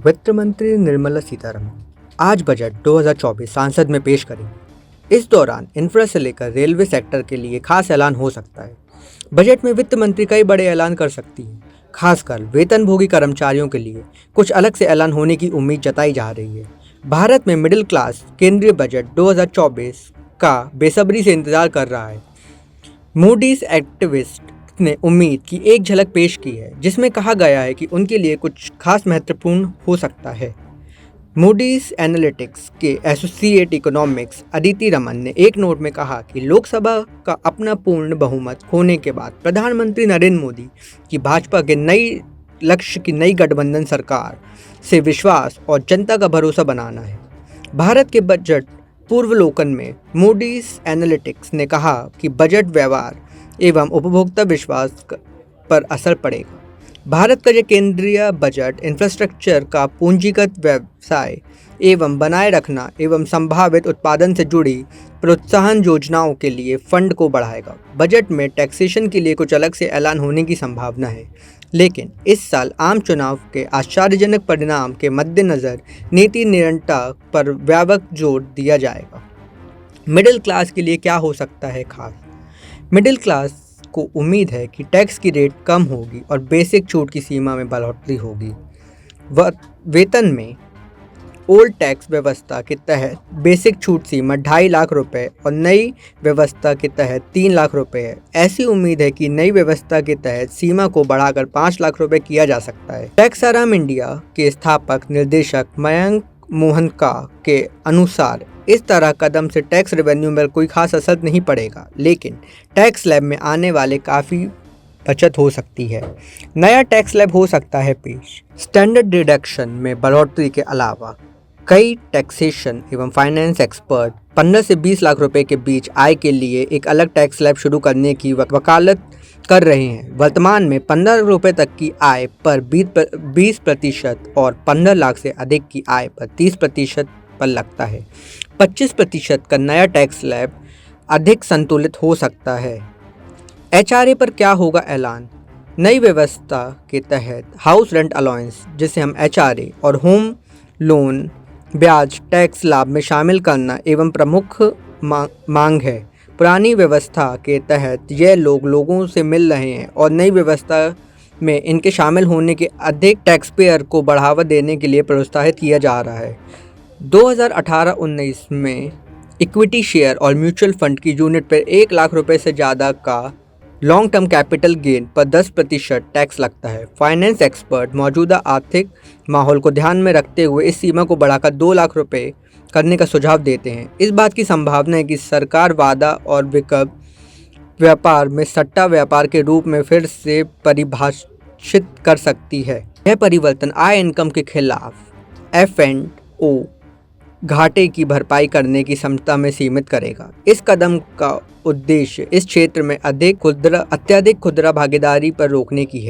वित्त मंत्री निर्मला सीतारमण आज बजट 2024 संसद में पेश करेंगी। इस दौरान इंफ्रा से लेकर रेलवे सेक्टर के लिए खास ऐलान हो सकता है। बजट में वित्त मंत्री कई बड़े ऐलान कर सकती है, खासकर वेतनभोगी कर्मचारियों के लिए कुछ अलग से ऐलान होने की उम्मीद जताई जा रही है। भारत में मिडिल क्लास केंद्रीय बजट 2024 का बेसब्री से इंतजार कर रहा है। मूडीज एक्टिविस्ट ने उम्मीद की एक झलक पेश की है, जिसमें कहा गया है कि उनके लिए कुछ खास महत्वपूर्ण हो सकता है। मूडीज एनालिटिक्स के एसोसिएट इकोनॉमिक्स अदिति रमन ने एक नोट में कहा कि लोकसभा का अपना पूर्ण बहुमत खोने के बाद प्रधानमंत्री नरेंद्र मोदी की भाजपा के नई लक्ष्य की नई गठबंधन सरकार से विश्वास और जनता का भरोसा बनाना है। भारत के बजट पूर्वावलोकन में मूडीज एनालिटिक्स ने कहा कि बजट व्यवहार एवं उपभोक्ता विश्वास पर असर पड़ेगा। भारत का यह केंद्रीय बजट इंफ्रास्ट्रक्चर का पूंजीगत व्यवसाय एवं बनाए रखना एवं संभावित उत्पादन से जुड़ी प्रोत्साहन योजनाओं के लिए फंड को बढ़ाएगा। बजट में टैक्सेशन के लिए कुछ अलग से ऐलान होने की संभावना है, लेकिन इस साल आम चुनाव के आश्चर्यजनक परिणाम के मद्देनज़र नीति निरंतरता पर व्यापक जोर दिया जाएगा। मिडिल क्लास के लिए क्या हो सकता है खास? मिडिल क्लास को उम्मीद है कि टैक्स की रेट कम होगी और बेसिक छूट की सीमा में बढ़ोतरी होगी। वेतन में ओल्ड टैक्स व्यवस्था के तहत बेसिक छूट सीमा 2.5 लाख रुपए और नई व्यवस्था के तहत 3 लाख रुपए है। ऐसी उम्मीद है कि नई व्यवस्था के तहत सीमा को बढ़ाकर 5 लाख रुपए किया जा सकता है। टैक्स आराम इंडिया के स्थापक निर्देशक मयंक मोहनका के अनुसार इस तरह कदम से टैक्स रेवेन्यू में कोई खास असर नहीं पड़ेगा, लेकिन टैक्स स्लैब में आने वाले काफ़ी बचत हो सकती है। नया टैक्स स्लैब हो सकता है पेश। स्टैंडर्ड डिडक्शन में बढ़ोतरी के अलावा कई टैक्सेशन एवं फाइनेंस एक्सपर्ट 15 से 20 लाख रुपए के बीच आय के लिए एक अलग टैक्स स्लैब शुरू करने की वकालत कर रहे हैं। वर्तमान में 15 लाख रुपए तक की आय पर 20% और 15 लाख से अधिक की आय पर 30% पर लगता है। 25% का नया टैक्स स्लैब अधिक संतुलित हो सकता है। एचआरए पर क्या होगा ऐलान? नई व्यवस्था के तहत हाउस रेंट अलाउंस, जिसे हम एचआरए, और होम लोन ब्याज टैक्स लाभ में शामिल करना एवं प्रमुख मांग है। पुरानी व्यवस्था के तहत यह लोगों से मिल रहे हैं और नई व्यवस्था में इनके शामिल होने के अधिक टैक्स पेयर को बढ़ावा देने के लिए प्रोत्साहित किया जा रहा है। 2018-19 में इक्विटी शेयर और म्यूचुअल फंड की यूनिट पर 1 लाख रुपए से ज़्यादा का लॉन्ग टर्म कैपिटल गेन पर 10% टैक्स लगता है। फाइनेंस एक्सपर्ट मौजूदा आर्थिक माहौल को ध्यान में रखते हुए इस सीमा को बढ़ाकर 2 लाख रुपए करने का सुझाव देते हैं। इस बात की संभावना है कि सरकार वादा और विकल्प व्यापार में सट्टा व्यापार के रूप में फिर से परिभाषित कर सकती है। यह परिवर्तन आय इनकम के खिलाफ F&O घाटे की भरपाई करने की क्षमता में सीमित करेगा। इस कदम का उद्देश्य इस क्षेत्र में अत्यधिक खुदरा भागीदारी पर रोकने की है।